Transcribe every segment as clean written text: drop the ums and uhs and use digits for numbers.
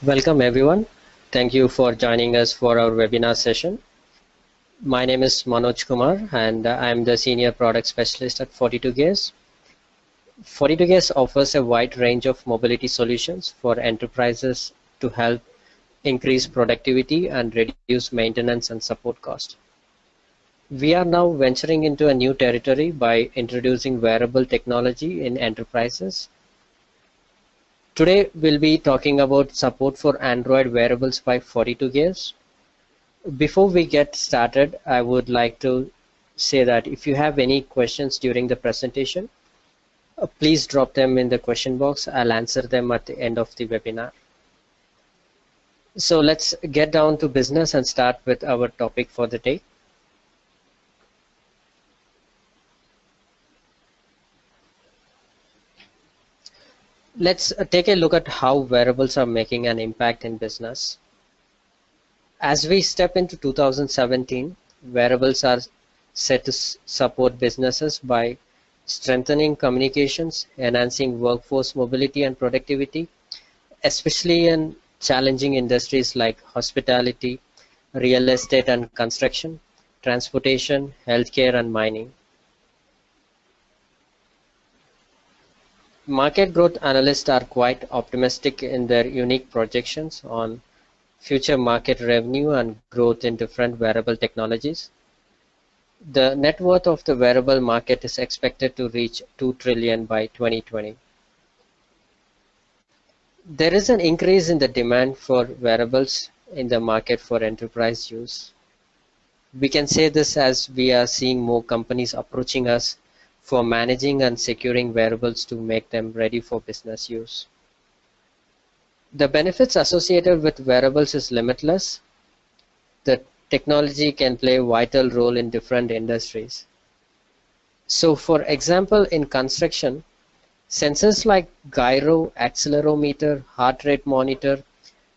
Welcome everyone. Thank you for joining us for our webinar session. My name is Manoj Kumar and I'm the Senior Product Specialist at 42Gears. 42Gears offers a wide range of mobility solutions for enterprises to help increase productivity and reduce maintenance and support cost. We are now venturing into a new territory by introducing wearable technology in enterprises. Today we'll be talking about support for Android wearables by 42Gears. Before we get started, I would like to say that if you have any questions during the presentation, please drop them in the question box. I'll answer them at the end of the webinar. So let's get down to business and start with our topic for the day. Let's take a look at how wearables are making an impact in business. As we step into 2017, wearables are set to support businesses by strengthening communications, enhancing workforce mobility and productivity, especially in challenging industries like hospitality, real estate and construction, transportation, healthcare, and mining. Market growth analysts are quite optimistic in their unique projections on future market revenue and growth in different wearable technologies. The net worth of the wearable market is expected to reach $2 trillion by 2020. There is an increase in the demand for wearables in the market for enterprise use. We can say this as we are seeing more companies approaching us for managing and securing wearables to make them ready for business use. The benefits associated with wearables is limitless. The technology can play a vital role in different industries. So for example, in construction, sensors like gyro, accelerometer, heart rate monitor,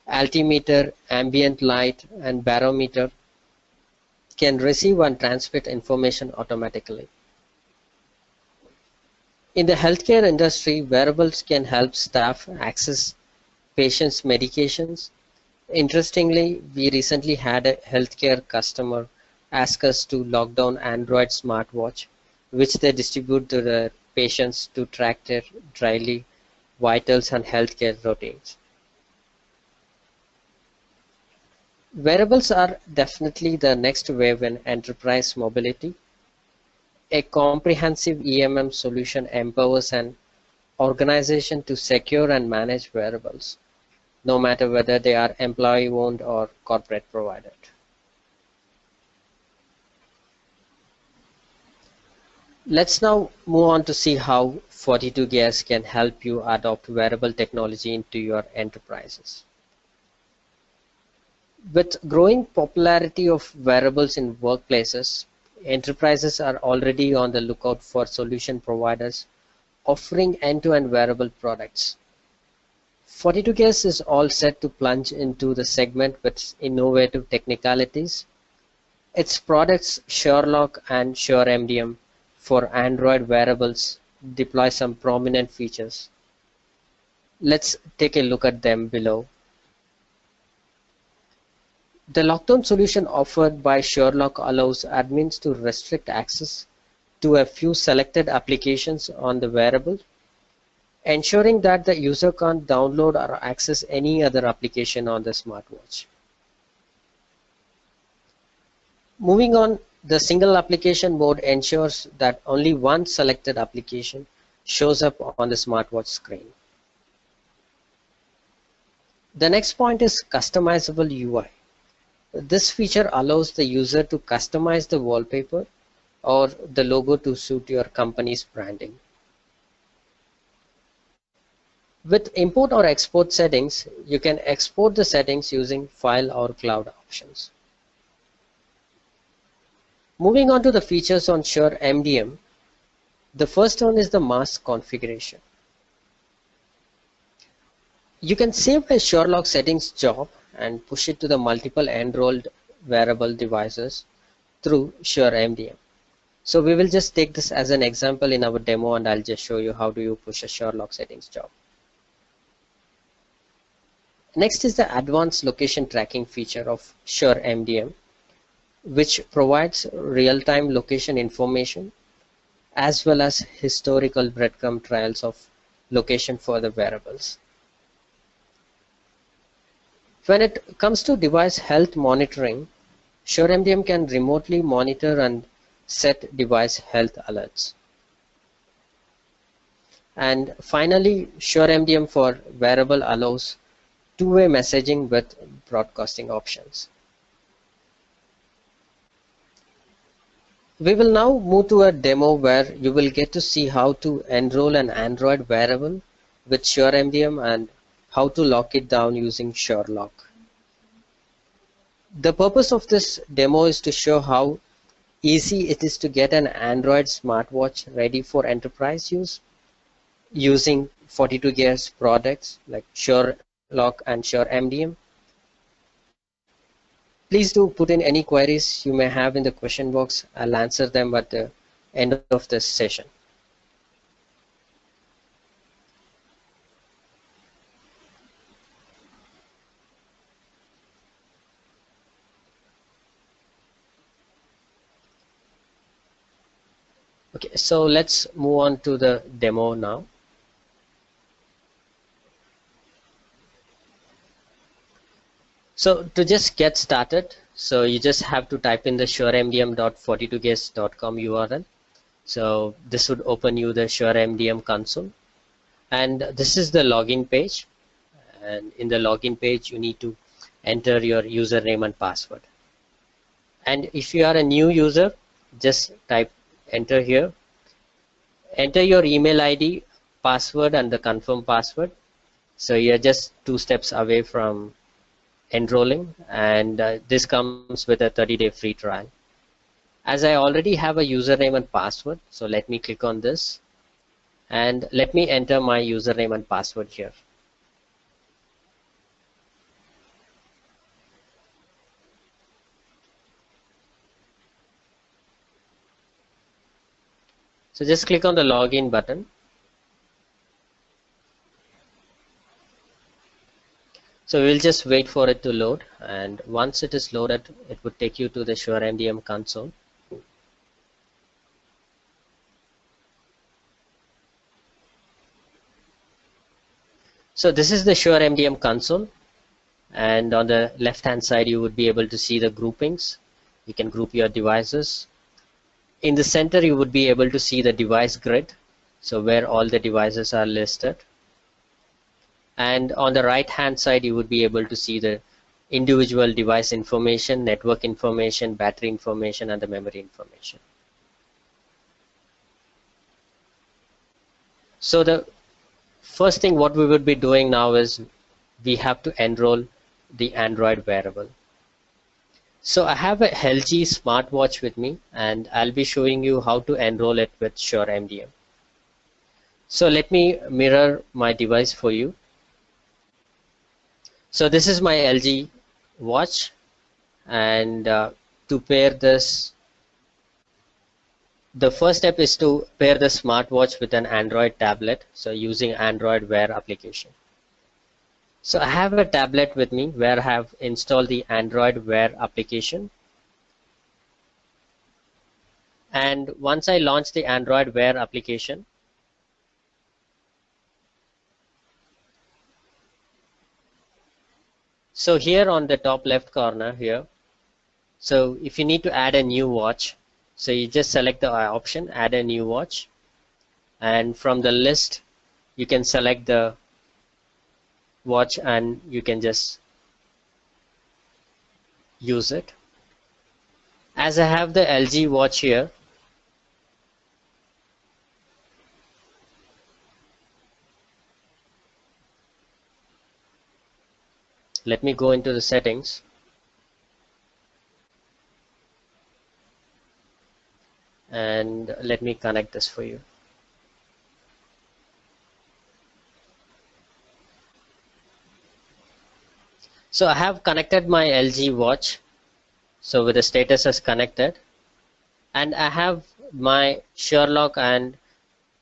altimeter, ambient light, and barometer can receive and transmit information automatically. In the healthcare industry, wearables can help staff access patients' medications. Interestingly, we recently had a healthcare customer ask us to lock down Android smartwatch, which they distribute to their patients to track their daily vitals and healthcare routines. Wearables are definitely the next wave in enterprise mobility. A comprehensive EMM solution empowers an organization to secure and manage wearables, no matter whether they are employee-owned or corporate provided. Let's now move on to see how 42Gears can help you adopt wearable technology into your enterprises. With growing popularity of wearables in workplaces, enterprises are already on the lookout for solution providers offering end-to-end wearable products. 42Gears is all set to plunge into the segment with innovative technicalities. Its products Sherlock and SureMDM for Android wearables deploy some prominent features. Let's take a look at them below. The lockdown solution offered by Sherlock allows admins to restrict access to a few selected applications on the wearable, ensuring that the user can't download or access any other application on the smartwatch. Moving on, the single application mode ensures that only one selected application shows up on the smartwatch screen. The next point is customizable UI. This feature allows the user to customize the wallpaper or the logo to suit your company's branding. With import or export settings, you can export the settings using file or cloud options. Moving on to the features on SureMDM, the first one is the mask configuration. You can save a Sherlock settings job and push it to the multiple enrolled wearable devices through SureMDM. So we will just take this as an example in our demo, and I'll just show you how do you push a Sherlock settings job. Next is the advanced location tracking feature of SureMDM, which provides real-time location information as well as historical breadcrumb trails of location for the wearables. When it comes to device health monitoring, SureMDM can remotely monitor and set device health alerts. And finally, SureMDM for wearable allows two-way messaging with broadcasting options. We will now move to a demo where you will get to see how to enroll an Android wearable with SureMDM and how to lock it down using Sherlock. The purpose of this demo is to show how easy it is to get an Android smartwatch ready for enterprise use using 42Gears products like Sherlock and SureMDM. Please do put in any queries you may have in the question box. I'll answer them at the end of this session. Okay, so let's move on to the demo now. So to just get started, so you just have to type in the suremdm.42gears.com URL. So this would open you the SureMDM console, and this is the login page. And in the login page, you need to enter your username and password. And if you are a new user, just enter here. Enter your email ID, password, and the confirm password. So you're just 2 steps away from enrolling, and this comes with a 30-day free trial. As I already have a username and password, so let me click on this and let me enter my username and password here. So just click on the login button. So we'll just wait for it to load, and once it is loaded, it would take you to the SureMDM console. So this is the SureMDM console, and on the left hand side you would be able to see the groupings. You can group your devices. In the center you would be able to see the device grid, so where all the devices are listed. And on the right hand side you would be able to see the individual device information, network information, battery information, and the memory information. So the first thing what we would be doing now is we have to enroll the Android wearable. So I have a LG smartwatch with me, and I'll be showing you how to enroll it with SureMDM. So let me mirror my device for you. So this is my LG watch, and to pair this, the first step is to pair the smartwatch with an Android tablet, so using Android Wear application. So I have a tablet with me where I have installed the Android Wear application. And once I launch the Android Wear application, so here on the top left corner here, so if you need to add a new watch, so you just select the option add a new watch, and from the list you can select the watch and you can just use it. As I have the LG watch here, let me go into the settings. And let me connect this for you. So I have connected my LG watch, so with the status as connected, and I have my Sherlock and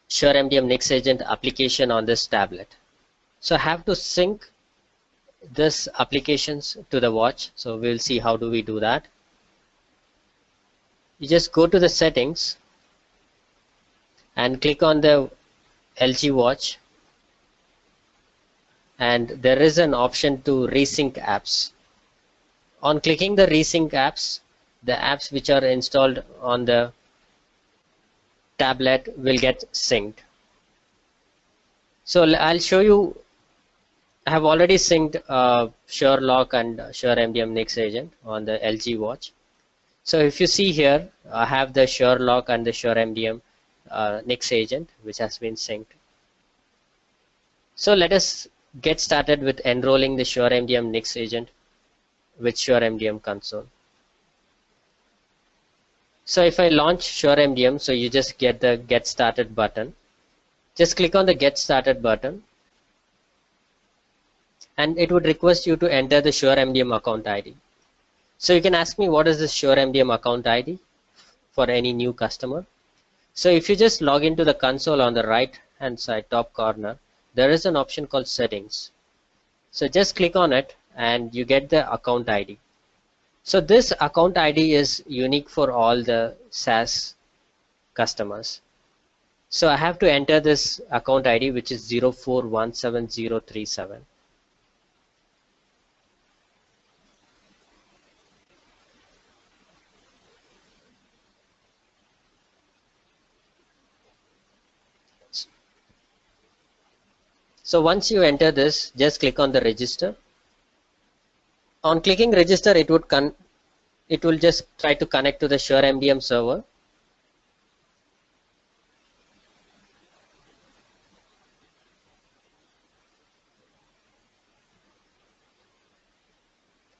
SureMDM Nix Agent application on this tablet. So I have to sync this applications to the watch. So we'll see how do we do that. You just go to the settings and click on the LG watch, and there is an option to resync apps. On clicking the resync apps, the apps which are installed on the tablet will get synced. So I'll show you. I have already synced Sherlock and SureMDM Nix agent on the LG watch. So if you see here, I have the Sherlock and the SureMDM Nix agent which has been synced. So let us get started with enrolling the SureMDM Nix agent with SureMDM console. So if I launch SureMDM, so you just get the Get Started button. Just click on the Get Started button, and it would request you to enter the SureMDM account ID. So you can ask me, what is this SureMDM account ID for any new customer? So if you just log into the console on the right hand side top corner, there is an option called Settings. So just click on it and you get the account ID. So this account ID is unique for all the SaaS customers. So I have to enter this account ID, which is 041737. So once you enter this, just click on the register. On clicking register, it will just try to connect to the SureMDM server.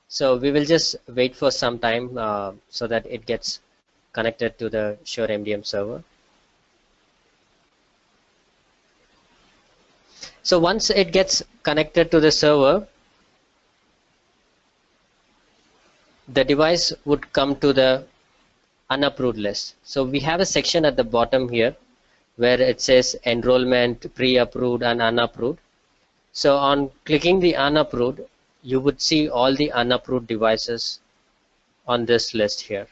So we will just wait for some time so that it gets connected to the SureMDM server. So once it gets connected to the server, the device would come to the unapproved list. So we have a section at the bottom here where it says enrollment, pre-approved and unapproved. So on clicking the unapproved, you would see all the unapproved devices on this list here.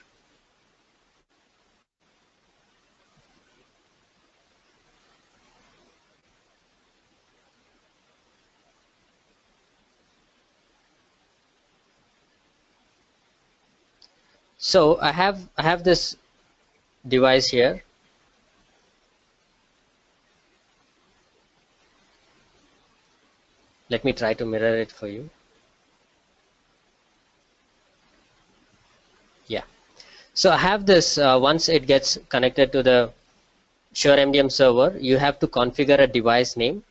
So I have this device here. Let me try to mirror it for you. Yeah. So I have this, once it gets connected to the SureMDM server, you have to configure a device name.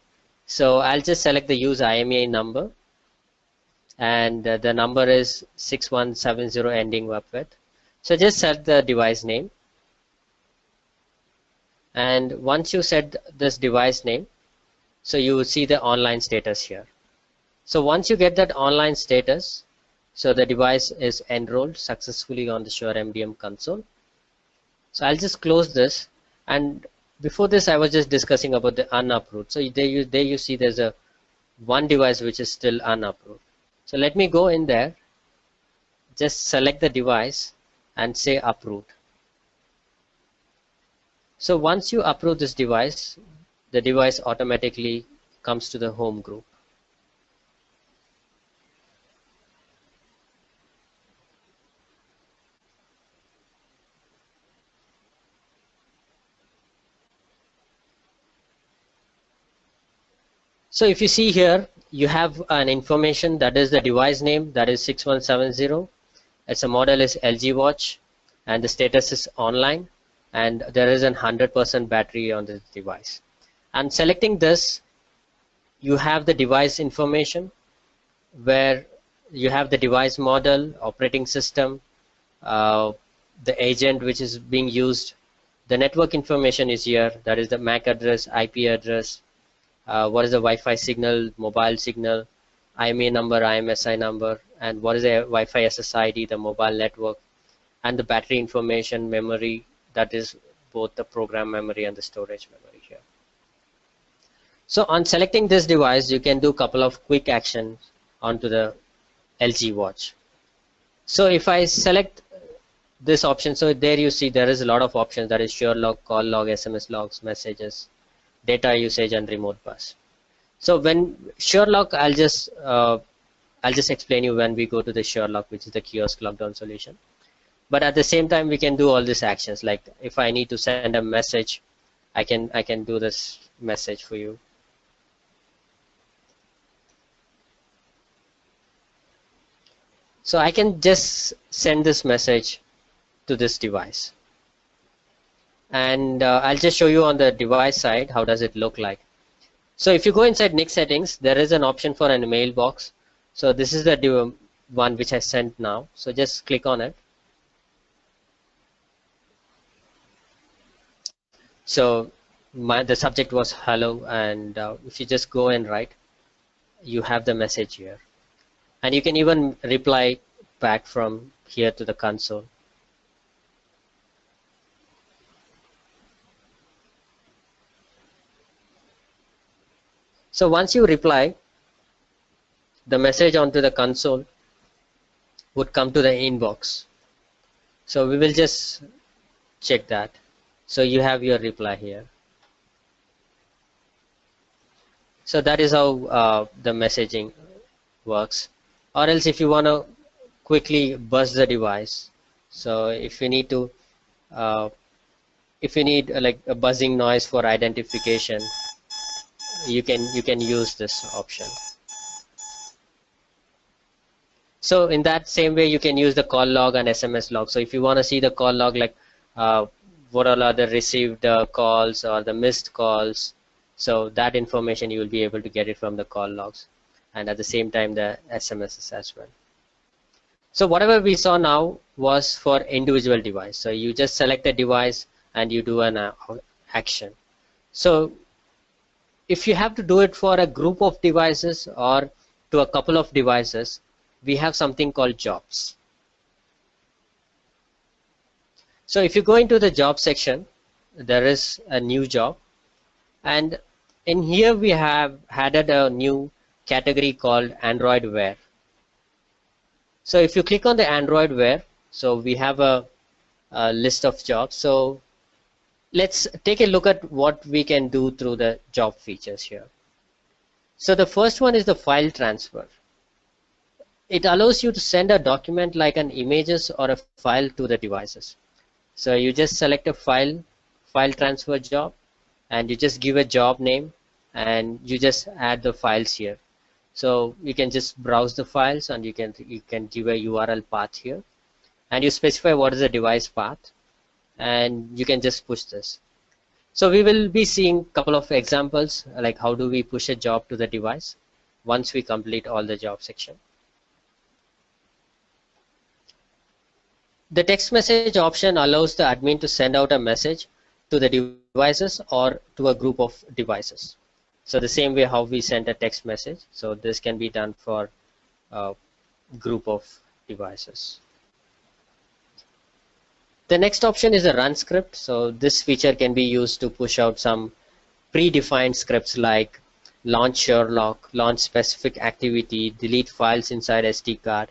So I'll just select the use IMEI number, and the number is 6170 ending up with. So just set the device name, and once you set this device name, so you will see the online status here. So once you get that online status, so the device is enrolled successfully on the SureMDM console. So I'll just close this, and before this I was just discussing about the unapproved. So there you see there's a one device which is still unapproved. So let me go in there, just select the device and say approved. So once you approve this device, the device automatically comes to the home group. So if you see here, you have an information that is the device name, that is 6170. It's a model is LG watch, and the status is online, and there is a 100% battery on this device. And selecting this, you have the device information where you have the device model, operating system, the agent which is being used. The network information is here, that is the MAC address, IP address, what is the Wi-Fi signal, mobile signal, IMEI number, IMSI number, and what is the Wi-Fi SSID, the mobile network, and the battery information, memory, that is both the program memory and the storage memory here. So on selecting this device, you can do a couple of quick actions onto the LG watch. So if I select this option, so there you see there is a lot of options, that is SureLock, call log, SMS logs, messages, data usage, and remote bus. So when SureLock, I'll just explain you when we go to the SureLock, which is the kiosk lockdown solution. But at the same time, we can do all these actions. Like if I need to send a message, I can do this message for you. So I can just send this message to this device. And I'll just show you on the device side, how does it look like. So if you go inside NIC settings, there is an option for an mailbox. So this is the one which I sent now. So just click on it. So the subject was hello, and if you just go and write, you have the message here. And you can even reply back from here to the console. So once you reply, the message onto the console would come to the inbox. So we will just check that. So you have your reply here. So that is how the messaging works. Or else if you want to quickly buzz the device, so if you need like a buzzing noise for identification, you can use this option. So in that same way, you can use the call log and SMS log. So if you want to see the call log, like what all are the received calls or the missed calls, so that information you will be able to get it from the call logs, and at the same time the SMSs as well. So whatever we saw now was for individual device. So you just select a device and you do an action. So if you have to do it for a group of devices or to a couple of devices, we have something called jobs. So if you go into the job section, there is a new job, and in here we have added a new category called Android Wear. So if you click on the Android Wear, so we have a list of jobs. So let's take a look at what we can do through the job features here. So the first one is the file transfer. It allows you to send a document like an images or a file to the devices. So you just select a file transfer job, and you just give a job name, and you just add the files here. So you can just browse the files, and you can give a URL path here, and you specify what is the device path, and you can just push this. So we will be seeing a couple of examples, like how do we push a job to the device once we complete all the job section. The text message option allows the admin to send out a message to the devices or to a group of devices. So the same way how we send a text message, so this can be done for a group of devices. The next option is a run script. So this feature can be used to push out some predefined scripts like launch Sherlock, launch specific activity, delete files inside SD card,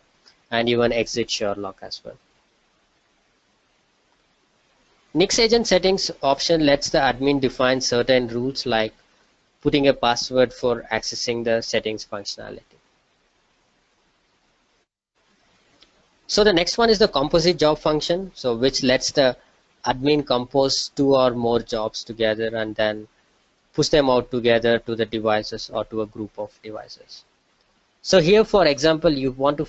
and even exit Sherlock as well. NICS agent settings option lets the admin define certain rules like putting a password for accessing the settings functionality. So the next one is the composite job function, so which lets the admin compose 2 or more jobs together and then push them out together to the devices or to a group of devices. So here, for example, you want to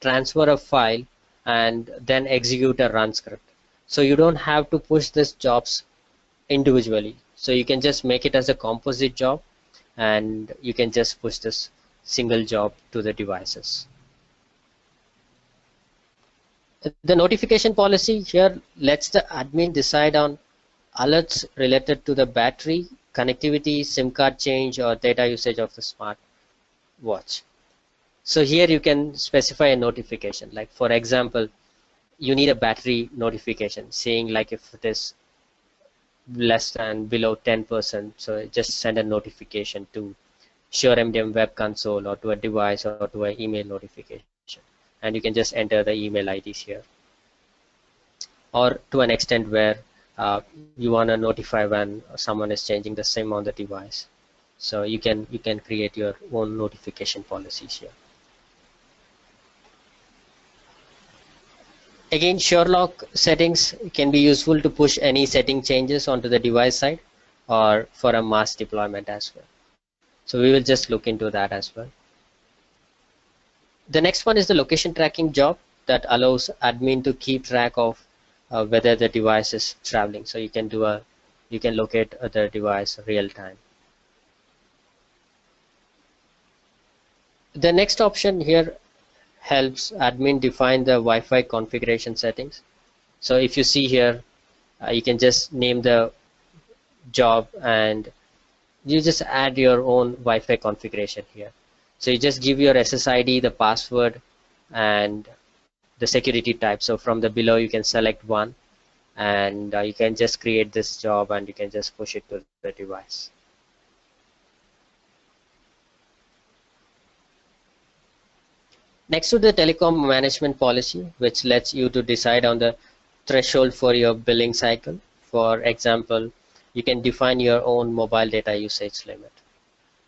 transfer a file and then execute a run script. So you don't have to push these jobs individually. So you can just make it as a composite job, and you can just push this single job to the devices. The notification policy here lets the admin decide on alerts related to the battery, connectivity, SIM card change, or data usage of the smart watch. So here you can specify a notification, like for example, you need a battery notification saying like if it is less than below 10%, so just send a notification to SureMDM web console or to a device or to an email notification. And you can just enter the email IDs here. Or to an extent where you want to notify when someone is changing the SIM on the device. So you can create your own notification policies here. Again, Sherlock settings can be useful to push any setting changes onto the device side or for a mass deployment as well. So we will just look into that as well. The next one is the location tracking job that allows admin to keep track of whether the device is traveling. So you can locate the device real time. The next option here helps admin define the Wi-Fi configuration settings. So if you see here, you can just name the job and you just add your own Wi-Fi configuration here. So you just give your SSID, the password, and the security type. So from the below you can select one, and you can just create this job and you can just push it to the device. Next to the telecom management policy, which lets you to decide on the threshold for your billing cycle. For example, you can define your own mobile data usage limit.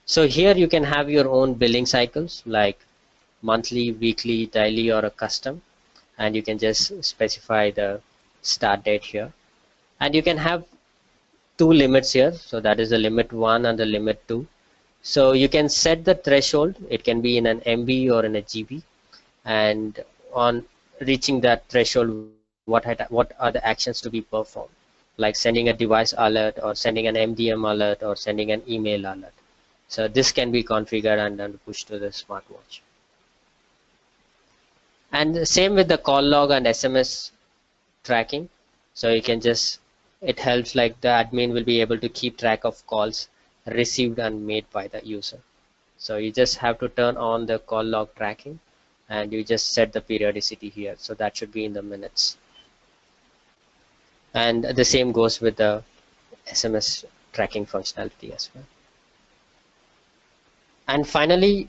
So here you can have your own billing cycles like monthly, weekly, daily, or a custom, and you can just specify the start date here. And you can have two limits here, so that is the limit 1 and the limit 2. So you can set the threshold, it can be in an MB or in a GB, and on reaching that threshold, what are the actions to be performed, like sending a device alert or sending an MDM alert or sending an email alert. So this can be configured and then pushed to the smartwatch. And the same with the call log and SMS tracking. So you can just, it helps like the admin will be able to keep track of calls received and made by the user. So you just have to turn on the call log tracking and you just set the periodicity here. So that should be in the minutes. And the same goes with the SMS tracking functionality as well. And finally,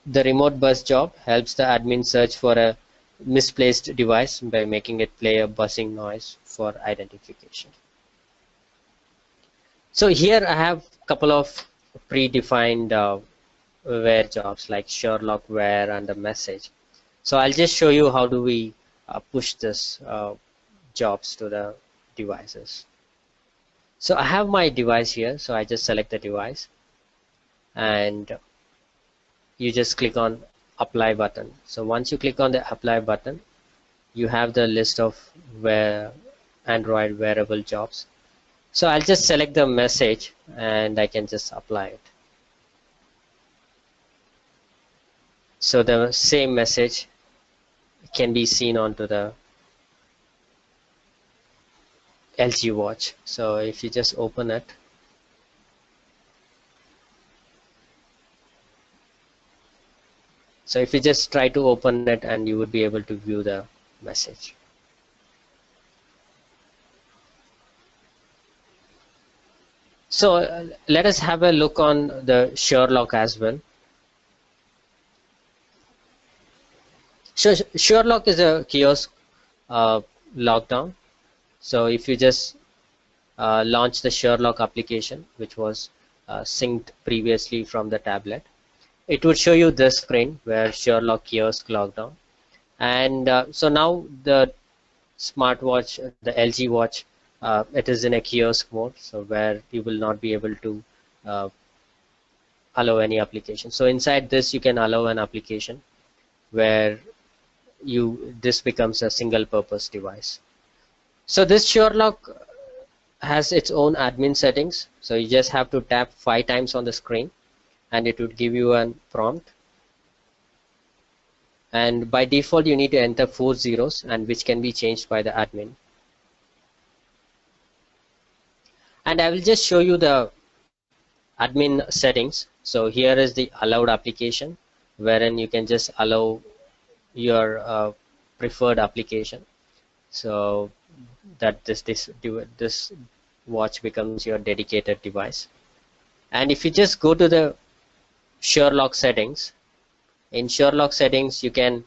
the remote buzz job helps the admin search for a misplaced device by making it play a buzzing noise for identification. So here I have a couple of predefined Wear jobs like Sherlock, Wear, and the message. So I'll just show you how do we push this jobs to the devices. So I have my device here, so I just select the device and you just click on apply button. So once you click on the apply button, you have the list of Android wearable jobs. So I'll just select the message and I can just apply it. So the same message can be seen onto the LG watch. So if you just open it, so if you just try to open it and you would be able to view the message. So let us have a look on the Sherlock as well. So Sherlock is a kiosk lockdown. So if you just launch the Sherlock application, which was synced previously from the tablet, it would show you this screen where Sherlock kiosk lockdown. And so now the smartwatch, the LG watch, it is in a kiosk mode, so where you will not be able to allow any application. So inside this you can allow an application where this becomes a single purpose device. So this Sherlock has its own admin settings, so you just have to tap 5 times on the screen and it would give you a prompt, and by default you need to enter 4 zeros, and which can be changed by the admin. And I will just show you the admin settings. So here is the allowed application, wherein you can just allow your preferred application, so that this watch becomes your dedicated device. And if you just go to the Sherlock settings. In Sherlock settings, you can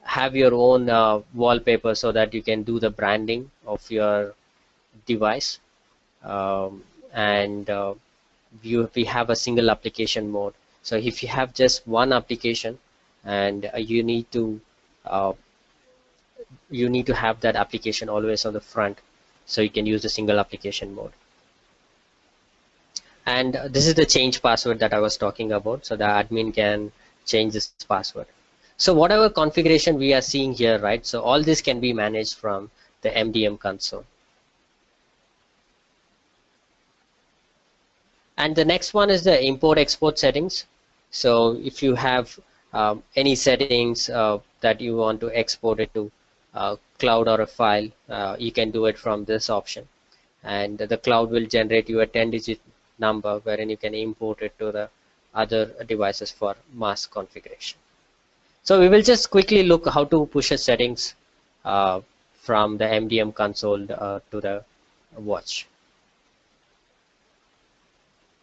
have your own wallpaper so that you can do the branding of your device. And we have a single application mode. So if you have just one application and uh, you need to have that application always on the front, so you can use the single application mode. And this is the change password that I was talking about, so the admin can change this password. So whatever configuration we are seeing here, right, so all this can be managed from the MDM console. And the next one is the import export settings. So if you have any settings that you want to export it to cloud or a file, you can do it from this option. And the cloud will generate you a 10-digit number wherein you can import it to the other devices for mass configuration. So we will just quickly look how to push a settings from the MDM console to the watch.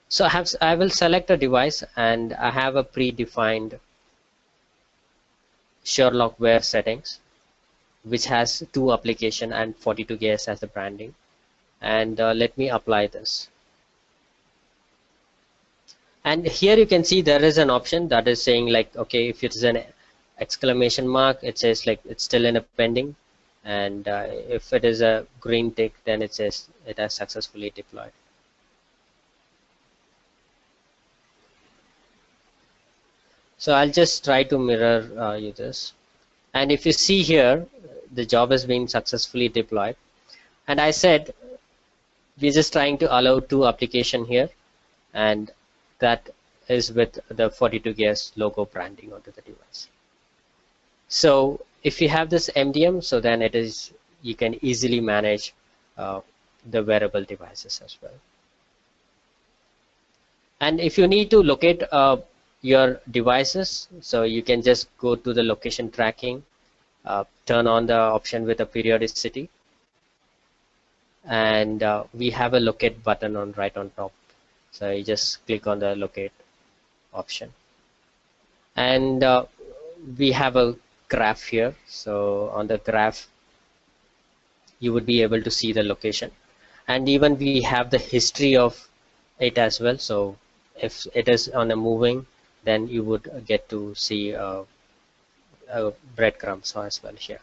So I will select a device and I have a predefined Sherlock Wear settings, which has 2 application and 42 gears as the branding. And let me apply this. And here you can see there is an option that is saying like, okay, if it is an exclamation mark, it says like it's still in a pending. And if it is a green tick, then it says it has successfully deployed. So I'll just try to mirror you this. And if you see here, the job has been successfully deployed. And I said, we're just trying to allow 2 application here. And that is with the 42 gears logo branding onto the device. So if you have this MDM, so then you can easily manage the wearable devices as well. And if you need to locate your devices, so you can just go to the location tracking, turn on the option with a periodicity, and we have a locate button right on top. So you just click on the locate option, and we have a graph here. So on the graph, you would be able to see the location, and even we have the history of it as well. So if it is on a moving, then you would get to see breadcrumbs as well here.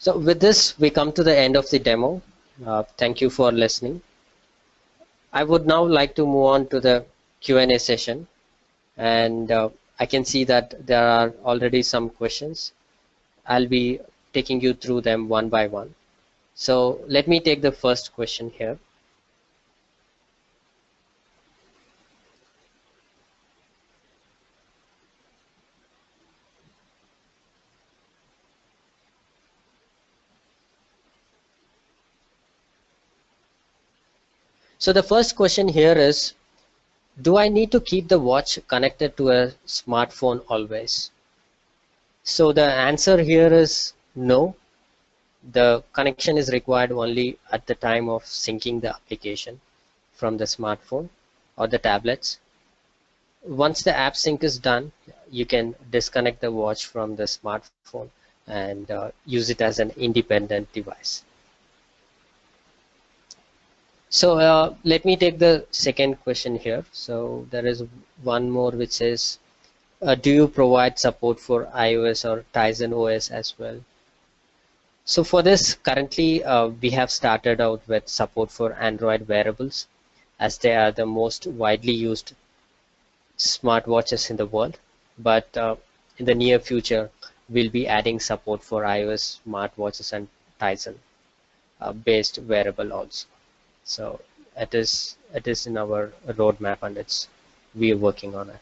So with this, we come to the end of the demo. Thank you for listening. I would now like to move on to the Q&A session, and I can see that there are already some questions. I'll be taking you through them one by one. So let me take the first question here. So the first question here is, do I need to keep the watch connected to a smartphone always? So the answer here is no. The connection is required only at the time of syncing the application from the smartphone or the tablets. Once the app sync is done, you can disconnect the watch from the smartphone and use it as an independent device. So let me take the second question here. So there is one more which says, do you provide support for iOS or Tizen OS as well? So for this, currently we have started out with support for Android wearables, as they are the most widely used smartwatches in the world. But in the near future, we'll be adding support for iOS smartwatches and Tizen based wearable also. So it is in our roadmap, and we are working on it.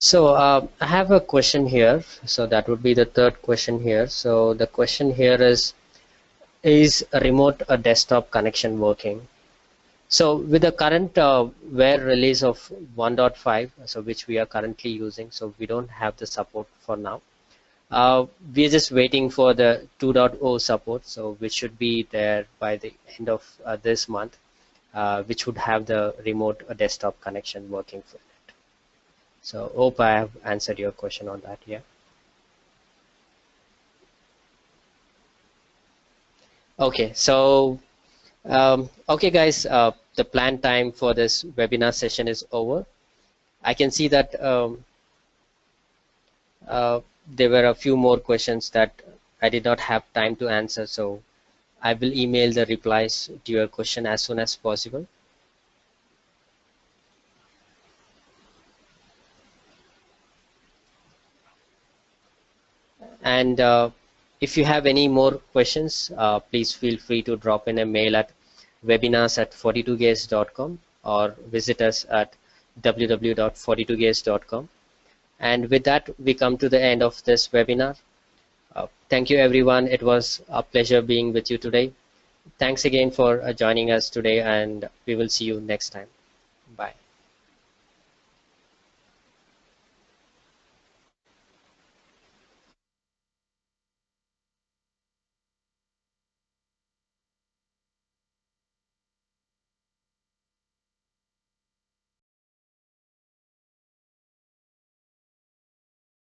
So I have a question here. So that would be the third question here. So the question here is a remote desktop connection working? So with the current Wear release of 1.5, so which we are currently using, so we don't have the support for now. We're just waiting for the 2.0 support, so which should be there by the end of this month, which would have the remote desktop connection working for it. So hope I have answered your question on that. Yeah. Okay. So okay, guys. The planned time for this webinar session is over. I can see that there were a few more questions that I did not have time to answer, so I will email the replies to your question as soon as possible. And if you have any more questions, please feel free to drop in a mail at webinars@42gears.com or visit us at www.42gears.com. And with that, we come to the end of this webinar. Thank you, everyone. It was a pleasure being with you today. Thanks again for joining us today, and we will see you next time. Bye.